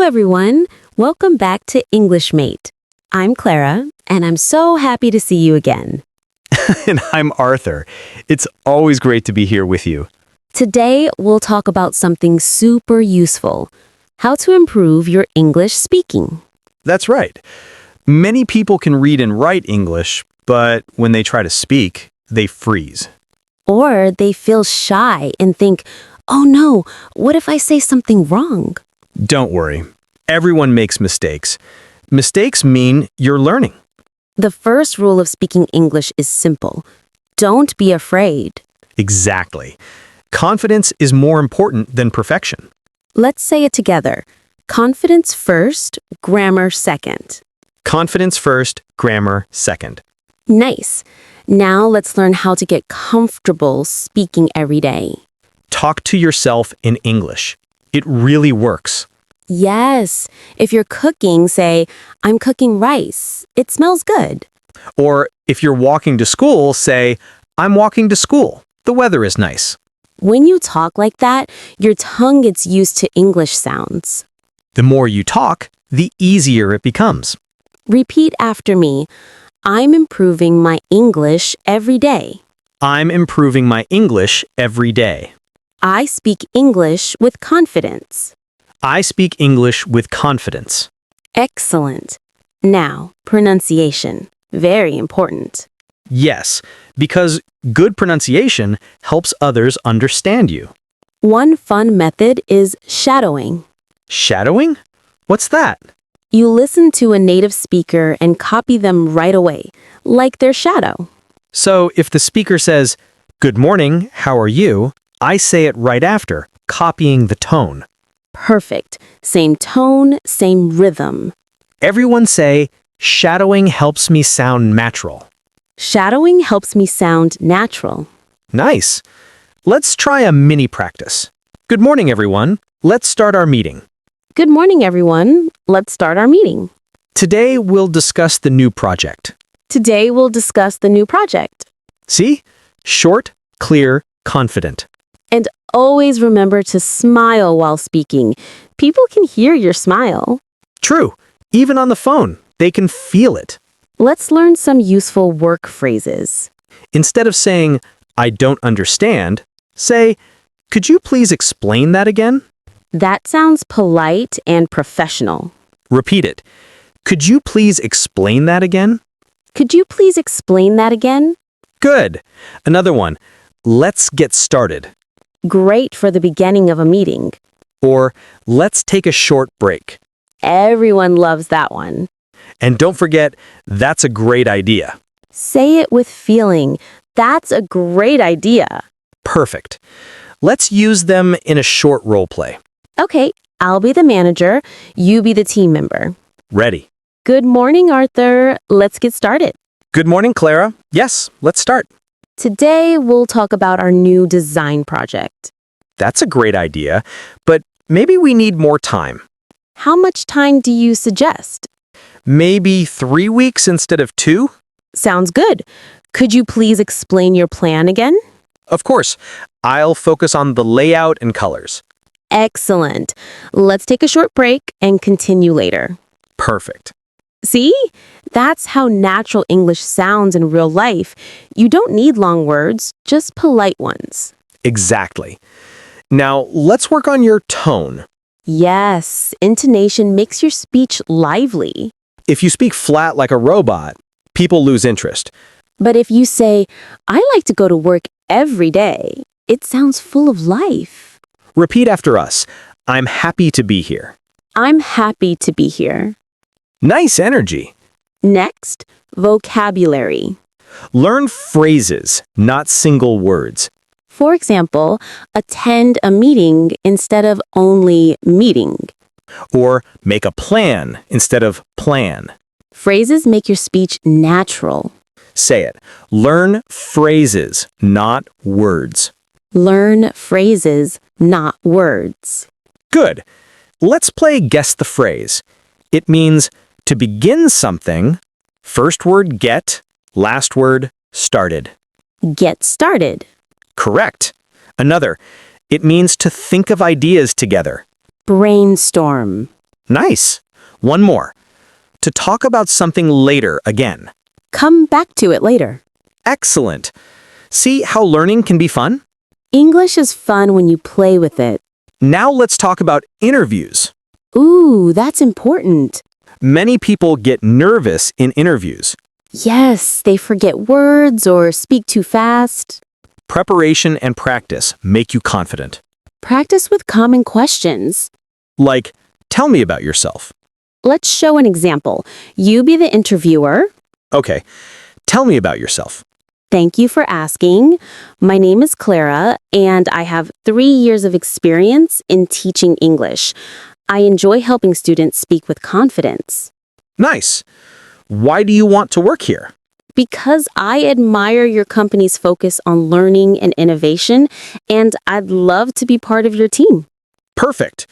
everyone. Welcome back to English Mate. I'm Clara, and I'm so happy to see you again. And I'm Arthur. It's always great to be here with you. Today, we'll talk about something super useful, how to improve your English speaking. That's right. Many people can read and write English, but when they try to speak, they freeze. Or they feel shy and think, oh no, what if I say something wrong? Don't worry. Everyone makes mistakes. Mistakes mean you're learning. The first rule of speaking English is simple. Don't be afraid. Exactly. Confidence is more important than perfection. Let's say it together. Confidence first, grammar second. Confidence first, grammar second. Nice. Now let's learn how to get comfortable speaking every day. Talk to yourself in English. It really works. Yes. If you're cooking, say, I'm cooking rice. It smells good. Or if you're walking to school, say, I'm walking to school. The weather is nice. When you talk like that, your tongue gets used to English sounds. The more you talk, the easier it becomes. Repeat after me. I'm improving my English every day. I'm improving my English every day. I speak English with confidence. I speak English with confidence. Excellent. Now, pronunciation. Very important. Yes, because good pronunciation helps others understand you. One fun method is shadowing. Shadowing? What's that? You listen to a native speaker and copy them right away, like their shadow. So if the speaker says, "Good morning, how are you?" I say it right after, copying the tone. Perfect. Same tone, same rhythm. Everyone say, "Shadowing helps me sound natural." Shadowing helps me sound natural. Nice. Let's try a mini practice. Good morning, everyone. Let's start our meeting. Good morning, everyone. Let's start our meeting. Today, we'll discuss the new project. Today, we'll discuss the new project. See? Short, clear, confident. And always remember to smile while speaking. People can hear your smile. True. Even on the phone, they can feel it. Let's learn some useful work phrases. Instead of saying, "I don't understand," say, "Could you please explain that again?" That sounds polite and professional. Repeat it. "Could you please explain that again?" Could you please explain that again? Good. Another one. "Let's get started." Great for the beginning of a meeting. Or, "Let's take a short break." Everyone loves that one. And don't forget, "That's a great idea." Say it with feeling. That's a great idea. Perfect. Let's use them in a short role play. Okay, I'll be the manager. You be the team member. Ready. Good morning, Arthur. Let's get started. Good morning, Clara. Yes, let's start. Today, we'll talk about our new design project. That's a great idea, but maybe we need more time. How much time do you suggest? Maybe 3 weeks instead of 2? Sounds good. Could you please explain your plan again? Of course. I'll focus on the layout and colors. Excellent. Let's take a short break and continue later. Perfect. See? That's how natural English sounds in real life. You don't need long words, just polite ones. Exactly. Now, let's work on your tone. Yes, intonation makes your speech lively. If you speak flat like a robot, people lose interest. But if you say, I like to go to work every day, it sounds full of life. Repeat after us. I'm happy to be here. I'm happy to be here. Nice energy. Next, vocabulary. Learn phrases, not single words. For example, attend a meeting instead of only meeting. Or make a plan instead of plan. Phrases make your speech natural. Say it. Learn phrases, not words. Learn phrases, not words. Good. Let's play Guess the Phrase. It means to begin something, first word get, last word started. Get started. Correct. Another, it means to think of ideas together. Brainstorm. Nice. One more. To talk about something later again. Come back to it later. Excellent. See how learning can be fun? English is fun when you play with it. Now let's talk about interviews. Ooh, that's important. Many people get nervous in interviews. Yes, they forget words or speak too fast. Preparation and practice make you confident. Practice with common questions. Like, tell me about yourself. Let's show an example. You be the interviewer. Okay, tell me about yourself. Thank you for asking. My name is Clara, and I have 3 years of experience in teaching English. I enjoy helping students speak with confidence. Nice. Why do you want to work here? Because I admire your company's focus on learning and innovation, and I'd love to be part of your team. Perfect.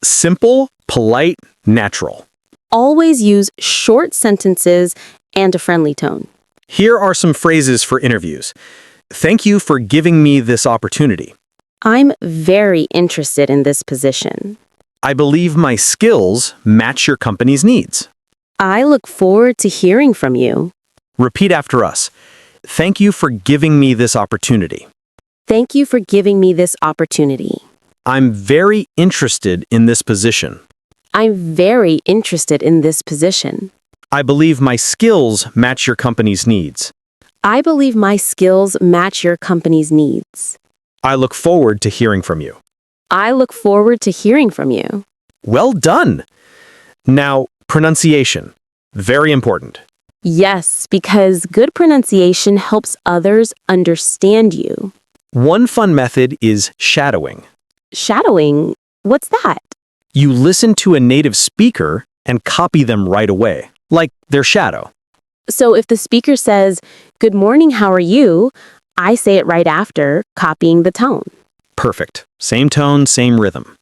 Simple, polite, natural. Always use short sentences and a friendly tone. Here are some phrases for interviews. Thank you for giving me this opportunity. I'm very interested in this position. I believe my skills match your company's needs. I look forward to hearing from you. Repeat after us. Thank you for giving me this opportunity. Thank you for giving me this opportunity. I'm very interested in this position. I'm very interested in this position. I believe my skills match your company's needs. I believe my skills match your company's needs. I look forward to hearing from you. I look forward to hearing from you. Well done! Now, pronunciation. Very important. Yes, because good pronunciation helps others understand you. One fun method is shadowing. Shadowing, what's that? You listen to a native speaker and copy them right away, like their shadow. So if the speaker says, "Good morning, how are you?" I say it right after, copying the tone. Perfect. Same tone, same rhythm.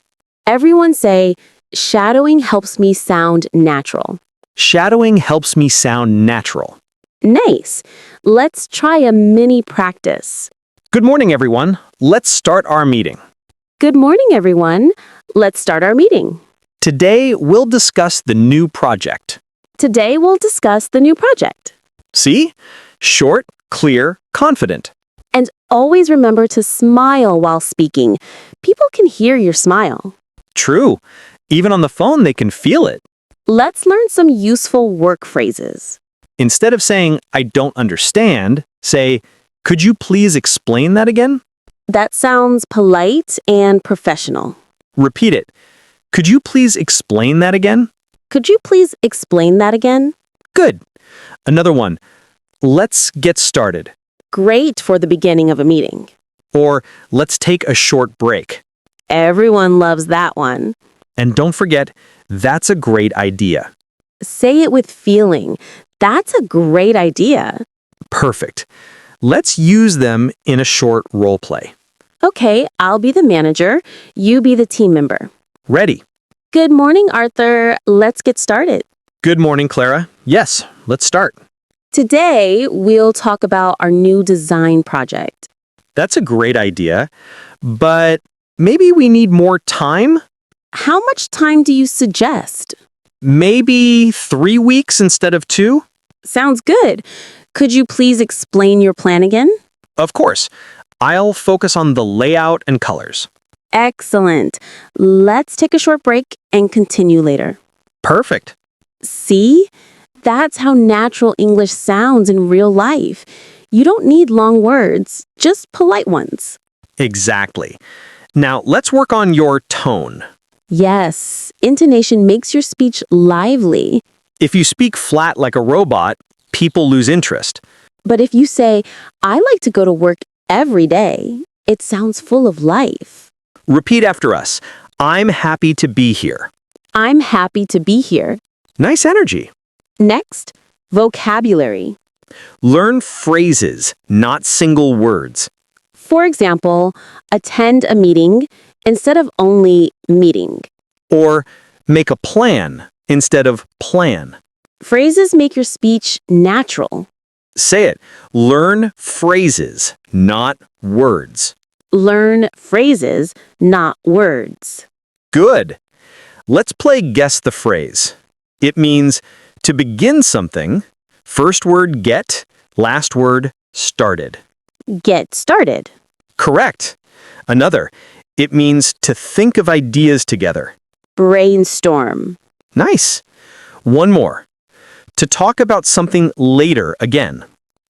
Everyone say, "Shadowing helps me sound natural." Shadowing helps me sound natural. Nice. Let's try a mini practice. Good morning, everyone. Let's start our meeting. Good morning, everyone. Let's start our meeting. Today, we'll discuss the new project. Today, we'll discuss the new project. See? Short, clear, confident. And always remember to smile while speaking. People can hear your smile. True. Even on the phone, they can feel it. Let's learn some useful work phrases. Instead of saying, I don't understand, say, could you please explain that again? That sounds polite and professional. Repeat it. Could you please explain that again? Could you please explain that again? Good. Another one. Let's get started. Great for the beginning of a meeting. Or let's take a short break. Everyone loves that one. And don't forget, that's a great idea. Say it with feeling. That's a great idea. Perfect. Let's use them in a short role play. Okay, I'll be the manager. You be the team member. Ready? Good morning, Arthur. Let's get started. Good morning, Clara. Yes, let's start. Today, we'll talk about our new design project. That's a great idea, but maybe we need more time? How much time do you suggest? Maybe 3 weeks instead of 2? Sounds good. Could you please explain your plan again? Of course. I'll focus on the layout and colors. Excellent. Let's take a short break and continue later. Perfect. See? That's how natural English sounds in real life. You don't need long words, just polite ones. Exactly. Now, let's work on your tone. Yes, intonation makes your speech lively. If you speak flat like a robot, people lose interest. But if you say, "I like to go to work every day," it sounds full of life. Repeat after us. I'm happy to be here. I'm happy to be here. Nice energy. Next, vocabulary. Learn phrases, not single words. For example, attend a meeting instead of only meeting. Or make a plan instead of plan. Phrases make your speech natural. Say it. Learn phrases, not words. Learn phrases, not words. Good. Let's play Guess the Phrase. It means to begin something, first word get, last word started. Get started. Correct. Another, it means to think of ideas together. Brainstorm. Nice. One more. To talk about something later again.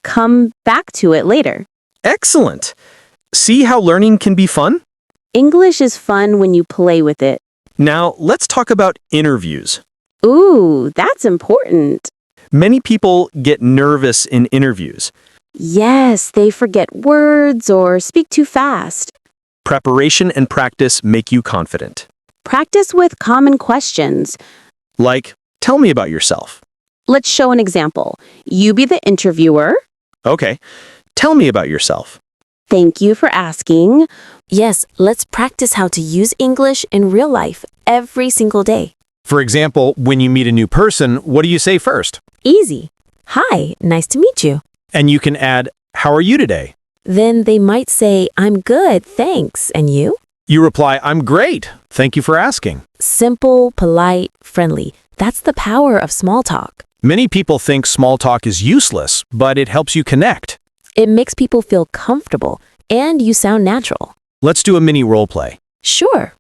Come back to it later. Excellent. See how learning can be fun? English is fun when you play with it. Now, let's talk about interviews. Ooh, that's important. Many people get nervous in interviews. Yes, they forget words or speak too fast. Preparation and practice make you confident. Practice with common questions. Like, tell me about yourself. Let's show an example. You be the interviewer. Okay, tell me about yourself. Thank you for asking. Yes, let's practice how to use English in real life every single day. For example, when you meet a new person, what do you say first? Easy. Hi, nice to meet you. And you can add, how are you today? Then they might say, I'm good, thanks. And you? You reply, I'm great. Thank you for asking. Simple, polite, friendly. That's the power of small talk. Many people think small talk is useless, but it helps you connect. It makes people feel comfortable, and you sound natural. Let's do a mini role play. Sure.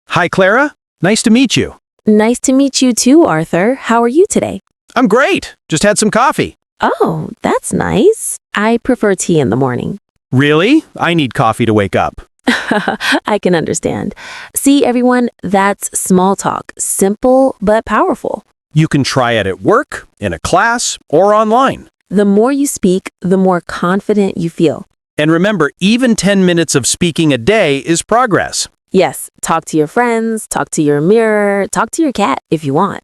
Hi, Clara. Nice to meet you. Nice to meet you too, Arthur. How are you today? I'm great. Just had some coffee. Oh, that's nice. I prefer tea in the morning. Really? I need coffee to wake up. I can understand. See, everyone, that's small talk. Simple but powerful. You can try it at work, in a class, or online. The more you speak, the more confident you feel. And remember, even 10 minutes of speaking a day is progress. Yes, talk to your friends, talk to your mirror, talk to your cat if you want.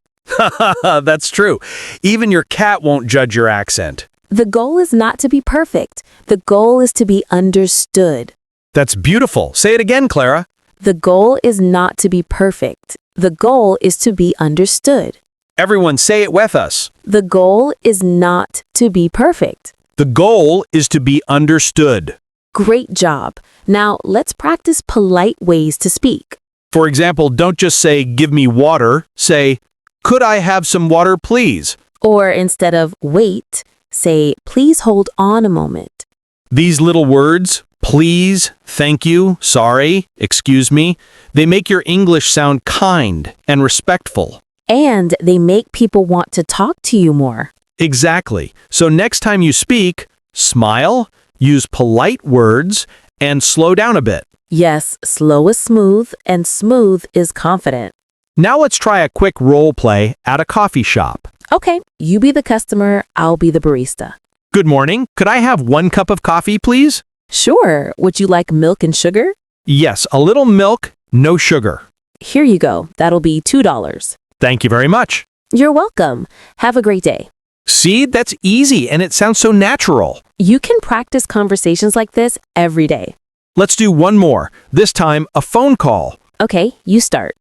That's true. Even your cat won't judge your accent. The goal is not to be perfect. The goal is to be understood. That's beautiful. Say it again, Clara. The goal is not to be perfect. The goal is to be understood. Everyone say it with us. The goal is not to be perfect. The goal is to be understood. Great job. Now let's practice polite ways to speak. For example, don't just say, give me water. Say, could I have some water, please? Or instead of wait, say, please hold on a moment. These little words, please, thank you, sorry, excuse me, they make your English sound kind and respectful. And they make people want to talk to you more. Exactly. So next time you speak, smile, use polite words, and slow down a bit. Yes, slow is smooth, and smooth is confident. Now let's try a quick role play at a coffee shop. Okay, you be the customer, I'll be the barista. Good morning. Could I have 1 cup of coffee, please? Sure, would you like milk and sugar? Yes, a little milk, no sugar. Here you go, that'll be $2. Thank you very much. You're welcome. Have a great day. See, that's easy and it sounds so natural. You can practice conversations like this every day. Let's do one more. This time, a phone call. Okay, you start.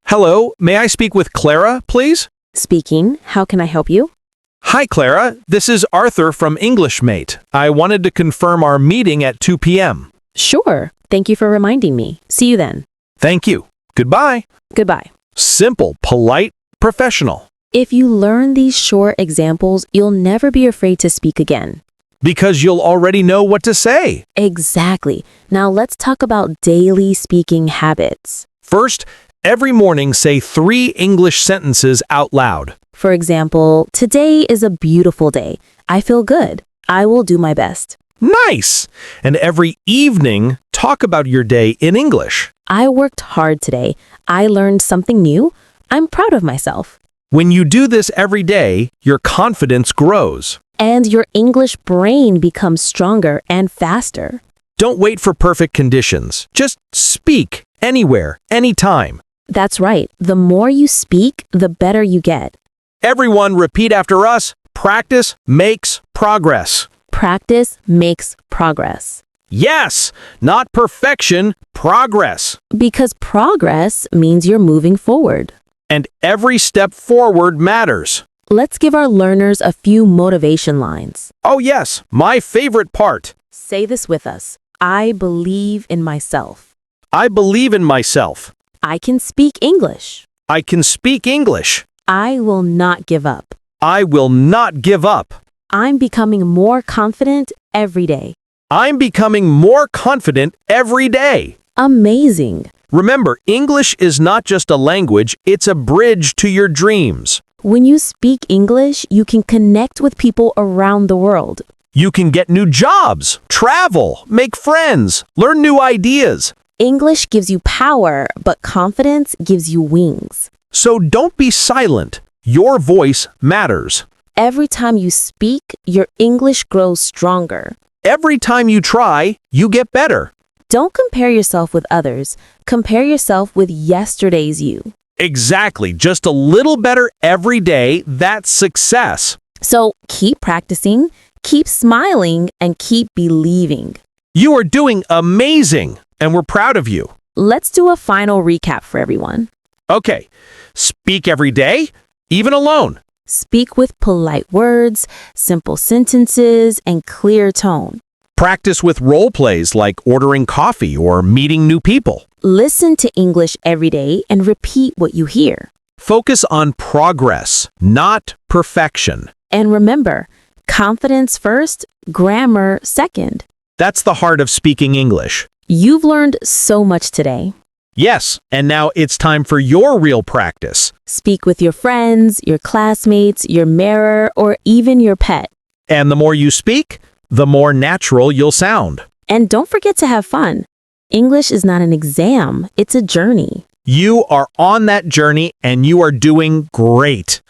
Hello, may I speak with Clara, please? Speaking, how can I help you? Hi, Clara. This is Arthur from EnglishMate. I wanted to confirm our meeting at 2 p.m. Sure. Thank you for reminding me. See you then. Thank you. Goodbye. Goodbye. Simple, polite, professional. If you learn these short examples, you'll never be afraid to speak again. Because you'll already know what to say. Exactly. Now let's talk about daily speaking habits. First, every morning say 3 English sentences out loud. For example, today is a beautiful day. I feel good. I will do my best. Nice! And every evening, talk about your day in English. I worked hard today. I learned something new. I'm proud of myself. When you do this every day, your confidence grows. And your English brain becomes stronger and faster. Don't wait for perfect conditions. Just speak anywhere, anytime. That's right. The more you speak, the better you get. Everyone repeat after us. Practice makes progress. Practice makes progress. Yes, not perfection, progress. Because progress means you're moving forward. And every step forward matters. Let's give our learners a few motivation lines. Oh yes, my favorite part. Say this with us. I believe in myself. I believe in myself. I can speak English. I can speak English. I will not give up. I will not give up. I'm becoming more confident every day. I'm becoming more confident every day. Amazing. Remember, English is not just a language, it's a bridge to your dreams. When you speak English, you can connect with people around the world. You can get new jobs, travel, make friends, learn new ideas. English gives you power, but confidence gives you wings. So don't be silent. Your voice matters. Every time you speak, your English grows stronger. Every time you try, you get better. Don't compare yourself with others. Compare yourself with yesterday's you. Exactly. Just a little better every day, that's success. So keep practicing, keep smiling, and keep believing. You are doing amazing, and we're proud of you. Let's do a final recap for everyone. Okay, speak every day, even alone. Speak with polite words, simple sentences, and clear tone. Practice with role plays like ordering coffee or meeting new people. Listen to English every day and repeat what you hear. Focus on progress, not perfection. And remember, confidence first, grammar second. That's the heart of speaking English. You've learned so much today. Yes, and now it's time for your real practice. Speak with your friends, your classmates, your mirror, or even your pet. And the more you speak, the more natural you'll sound. And don't forget to have fun. English is not an exam, it's a journey. You are on that journey and you are doing great.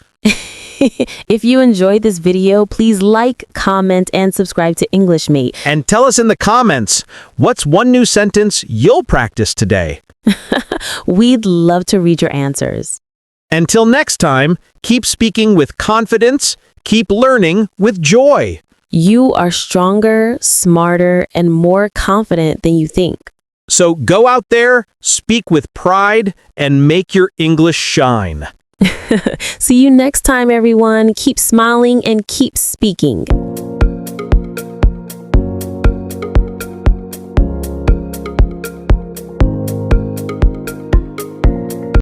If you enjoyed this video, please like, comment, and subscribe to English Mate. And tell us in the comments, what's one new sentence you'll practice today? We'd love to read your answers. Until next time, keep speaking with confidence, keep learning with joy. You are stronger, smarter, and more confident than you think. So go out there, speak with pride, and make your English shine. See you next time, everyone. Keep smiling and keep speaking.